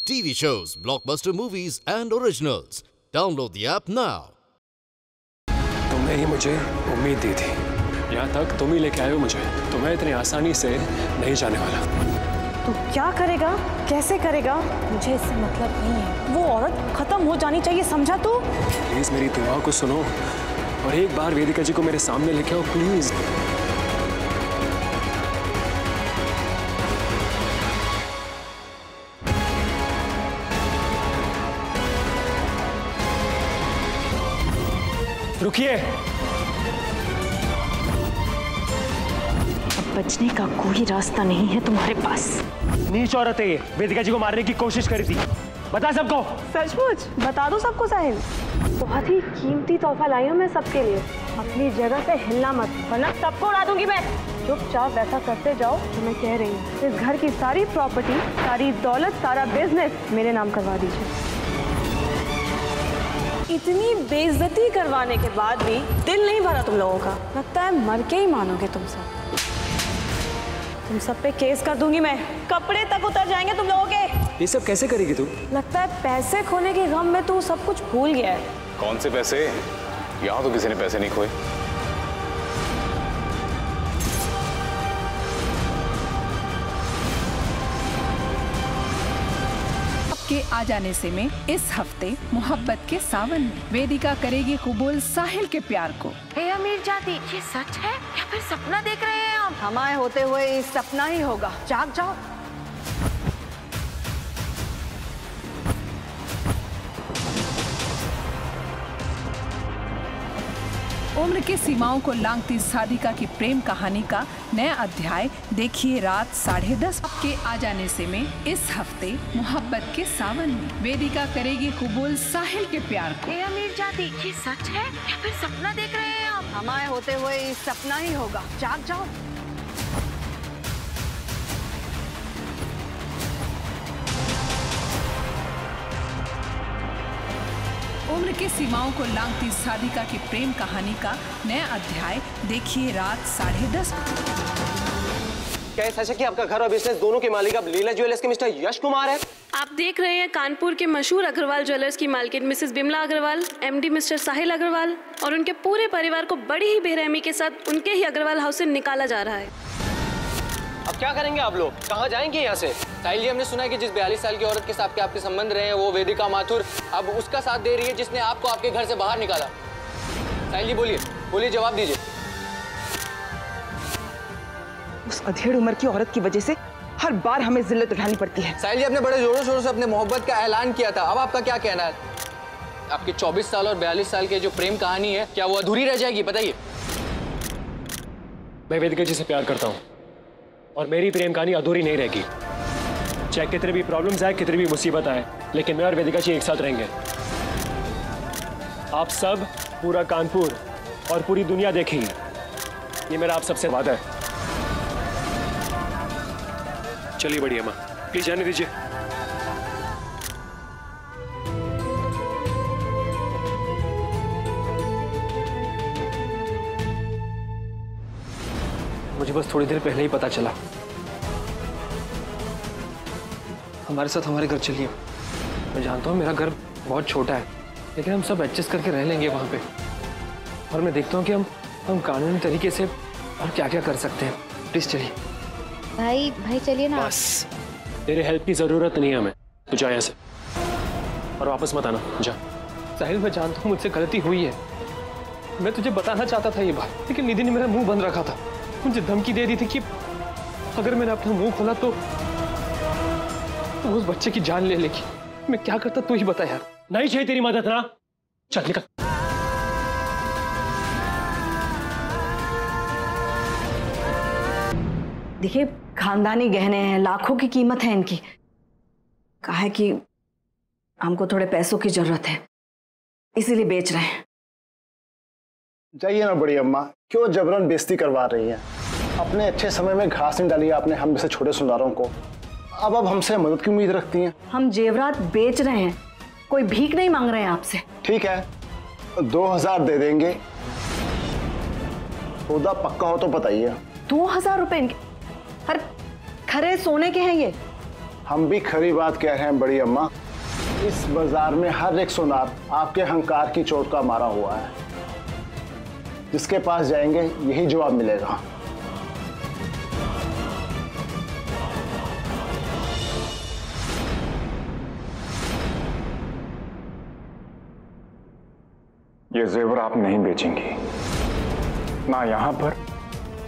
TV shows, blockbuster movies, and originals. Download the app now. तुमने ही मुझे उम्मीद दी थी, यहाँ तक तुम ही लेके आए हो मुझे, तो मैं इतनी आसानी से नहीं जाने वाला। तू क्या करेगा, कैसे करेगा, मुझे इससे मतलब नहीं है। वो औरत खत्म हो जानी चाहिए, समझा तू? प्लीज मेरी दुआ को सुनो और एक बार वेदिका जी को मेरे सामने लेके आओ प्लीज। रुकिए। अब बचने का कोई रास्ता नहीं है तुम्हारे पास। नीच औरत है ये, वेदिका जी को मारने की कोशिश करी थी। बता सबको। सचमुच बता दो सबको साहिल। बहुत ही कीमती तोहफा लाई हूँ मैं सबके लिए। अपनी जगह से हिलना मत, वरना सबको उड़ा दूंगी मैं। चुपचाप वैसा करते जाओ तो मैं कह रही हूँ इस घर की सारी प्रॉपर्टी, सारी दौलत, सारा बिजनेस मेरे नाम करवा दीजिए। इतनी बेइज्जती करवाने के बाद भी दिल नहीं भरा तुम लोगों का। लगता है मर के ही मानोगे तुम सब। तुम सब पे केस कर दूंगी मैं, कपड़े तक उतर जाएंगे तुम लोगों के। ये सब कैसे करेगी तू? लगता है पैसे खोने के गम में तू सब कुछ भूल गया है। कौन से पैसे? यहाँ तो किसी ने पैसे नहीं खोए। के आ जाने से में इस हफ्ते मोहब्बत के सावन में वेदिका करेगी कबूल साहिल के प्यार को। हे अमीर जाती, ये सच है या फिर सपना देख रहे हैं हम? हमारे होते हुए ये सपना ही होगा, जाग जाओ। उम्र की सीमाओं को लांघती साधिका की प्रेम कहानी का नया अध्याय देखिए रात 10:30 के आ जाने से में इस हफ्ते मोहब्बत के सावन में वेदिका करेगी कबूल साहिल के प्यार को। हे अमीर जाती, ये सच है या फिर सपना देख रहे हैं हम? हमारे होते हुए ये सपना ही होगा, जाग जाओ। उम्र की सीमाओं को लांघती साधिका की प्रेम कहानी का नया अध्याय देखिए रात 10:30। क्या सच है कि आपका घर और बिजनेस दोनों के मालिक अब लीला ज्वेलर्स के मिस्टर यश कुमार है? आप देख रहे हैं कानपुर के मशहूर अग्रवाल ज्वेलर्स की मालकिन Mrs Bimla Agarwal, MD Mr Sahil Agarwal और उनके पूरे परिवार को बड़ी ही बेरहमी के साथ उनके ही अग्रवाल हाउस से निकाला जा रहा है। अब क्या करेंगे आप लोग, कहाँ जाएंगे यहाँ से? साहिल जी, हमने सुना है कि जिस 42 साल की औरत के साथ आपके संबंध रहे हैं वो वेदिका माथुर अब उसका साथ दे रही है जिसने आपको आपके घर से बाहर निकाला। साहिल जी बोलिए जवाब दीजिए। उस अधेड़ उम्र की औरत की वजह से हर बार हमें जिल्लत उठानी पड़ती है। साहिल जी, आपने बड़े जोरों शोरों से अपने मोहब्बत का ऐलान किया था, अब आपका क्या कहना है? आपकी 24 साल और 42 साल की जो प्रेम कहानी है क्या वो अधूरी रह जाएगी? बताइए। मैं वेदिका जी से प्यार करता हूँ और मेरी प्रेम कहानी अधूरी नहीं रहेगी। चाहे कितने भी प्रॉब्लम्स आए, कितनी भी मुसीबत आए, लेकिन मैं और वेदिका जी एक साथ रहेंगे। आप सब, पूरा कानपुर और पूरी दुनिया देखेंगे, ये मेरा आप सबसे वादा है। चलिए बढ़िया माँ, प्लीज जाने दीजिए। मुझे बस थोड़ी देर पहले ही पता चला। हमारे साथ हमारे घर चलिए। मैं जानता हूँ मेरा घर बहुत छोटा है, लेकिन हम सब एडजस्ट करके रह लेंगे वहाँ पे। और मैं देखता हूँ कि हम कानूनी तरीके से और क्या क्या कर सकते हैं। प्लीज चलिए। भाई चलिए ना। बस तेरे हेल्प की जरूरत नहीं है हमें, तू जा यहाँ से और वापस मत आना, जा। साहिल, मैं जानता हूँ मुझसे गलती हुई है, मैं तुझे बताना चाहता था ये बात, लेकिन निधि ने मेरा मुंह बंद रखा था। मुझे धमकी दे दी थी कि अगर मैंने अपना मुंह खोला तो उस बच्चे की जान ले लेगी। मैं क्या करता तू ही बता यार। नहीं चाहिए तेरी मदद ना, चल निकल। देखिए, खानदानी गहने हैं, लाखों की कीमत है इनकी। कहा है कि हमको थोड़े पैसों की जरूरत है, इसीलिए बेच रहे हैं। जाइए ना बड़ी अम्मा, क्यों जबरन बेइज्जती करवा रही हैं? अपने अच्छे समय में घास नहीं डाली आपने हम जैसे छोटे सुनारों को, अब हमसे मदद की उम्मीद रखती हैं। हम जेवरात बेच रहे हैं, कोई भीख नहीं मांग रहे हैं आपसे। ठीक है, 2000 दे देंगे। सौदा पक्का हो तो बताइए। 2000 रुपए इनके? हर खरे सोने के हैं ये। हम भी खरी बात कह रहे हैं बड़ी अम्मा। इस बाजार में हर एक सुनार आपके अहंकार की चोट का मारा हुआ है। जिसके पास जाएंगे यही जवाब मिलेगा। ये जेवर आप नहीं बेचेंगी, ना यहां पर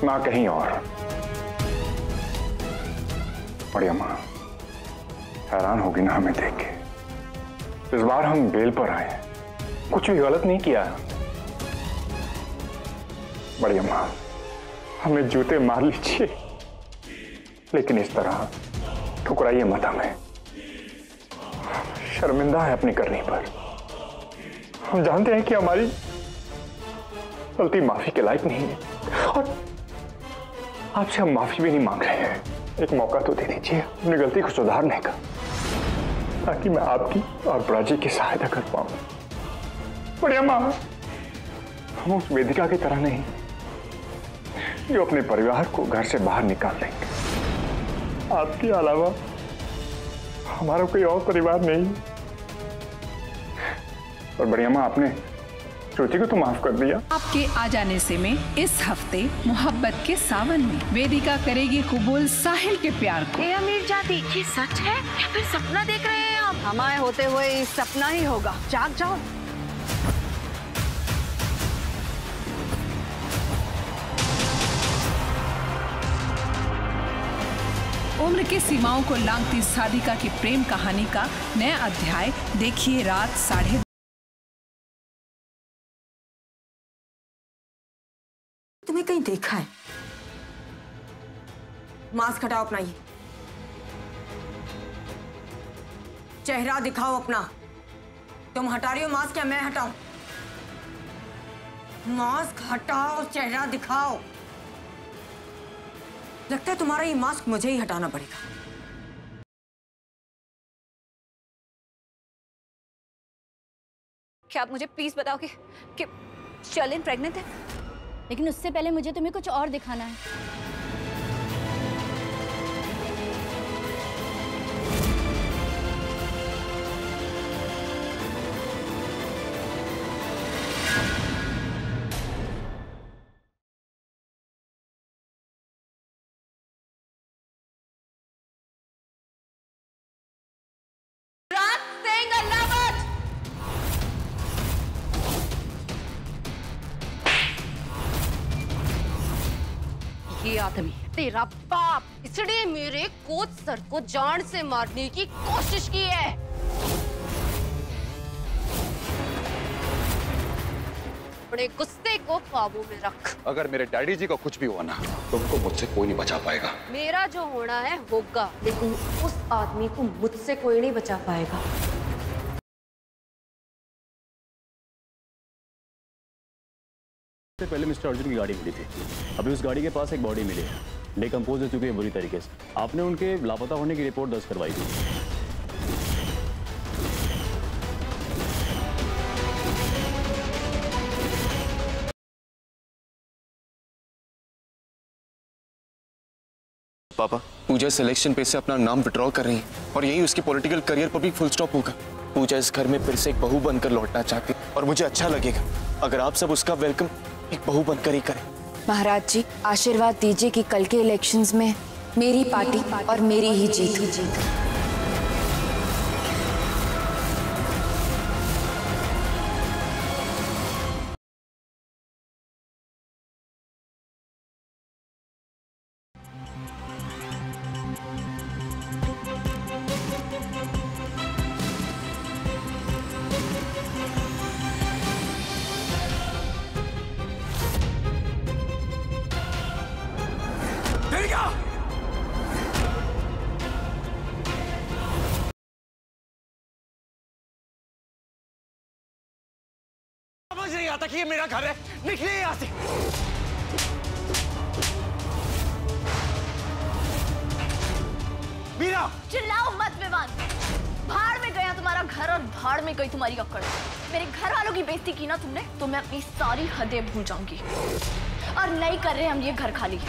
ना कहीं और। बड़ी अम्मा हैरान होगी ना हमें देख के। इस बार हम बेल पर आए हैं, कुछ भी गलत नहीं किया। बड़ी अम्मा हमें जूते मार लीजिए, लेकिन इस तरह ठुकराइए मत हमें। शर्मिंदा है अपनी करनी पर। हम जानते हैं कि हमारी गलती माफी के लायक नहीं है और आपसे हम माफी भी नहीं मांग रहे हैं। एक मौका तो दे दीजिए अपनी गलती को सुधारने का, ताकि मैं आपकी और ब्राजी की सहायता कर पाऊं। बड़ी अम्मा हम उस वेदिका की तरह नहीं जो अपने परिवार को घर से बाहर निकाल देंगे। आपके अलावा हमारा कोई और परिवार नहीं। और बड़ी अम्मा आपने श्रुति को तो माफ कर दिया। आपके आ जाने से में इस हफ्ते मोहब्बत के सावन में वेदिका करेगी कबूल साहिल के प्यार को। अमीर जाती, ये सच है या फिर सपना देख रहे हैं आप? हमारे होते हुए ये सपना ही होगा। जाग जाओ। उम्र की सीमाओं को लांघती साधिका की प्रेम कहानी का नया अध्याय देखिए रात 10:30। तुम्हें कहीं देखा है? मास्क हटाओ अपना, ये चेहरा दिखाओ अपना। तुम हटा रही हो मास्क या मैं हटाऊं? मास्क हटाओ, चेहरा दिखाओ। लगता है तुम्हारा ये मास्क मुझे ही हटाना पड़ेगा। क्या आप मुझे प्लीज बताओगे कि शर्लिन प्रेग्नेंट है? लेकिन उससे पहले मुझे तुम्हें कुछ और दिखाना है। ये आदमी तेरा बाप, इसने मेरे कोच सर को जान से मारने की कोशिश की है। अपने गुस्से को काबू में रख। अगर मेरे डैडी जी को कुछ भी हुआ ना, तुमको मुझसे कोई नहीं बचा पाएगा। मेरा जो होना है होगा, लेकिन उस आदमी को मुझसे कोई नहीं बचा पाएगा। पहले मिस्टर अर्जुन की गाड़ी मिली थी, अभी उस गाड़ी के पास एक बॉडी मिली है, डिकम्पोज हो चुकी है बुरी तरीके से। आपने उनके लापता होने की रिपोर्ट दर्ज करवाई थी। पापा, पूजा सिलेक्शन पे से अपना नाम विड्रॉ कर रही है और यही उसकी पॉलिटिकल करियर पर भी फुल स्टॉप होगा। पूजा इस घर में फिर से एक बहू बनकर लौटना चाहती है और मुझे अच्छा लगेगा अगर आप सब उसका वेलकम एक बहू बनकर ही करें। महाराज जी, आशीर्वाद दीजिए कि कल के इलेक्शंस में मेरी पार्टी और मेरी ही जीत। समझ नहीं आता कि ये मेरा घर है। निकलिए यहाँ से। मीरा, चिल्लाओ मत विवान। भाड़ में गया तुम्हारा घर और भाड़ में गई तुम्हारी अक्कड़। मेरे घर वालों की बेइज्जती की ना तुमने, तो मैं अपनी सारी हदें भूल जाऊंगी। और नहीं कर रहे हम ये घर खाली।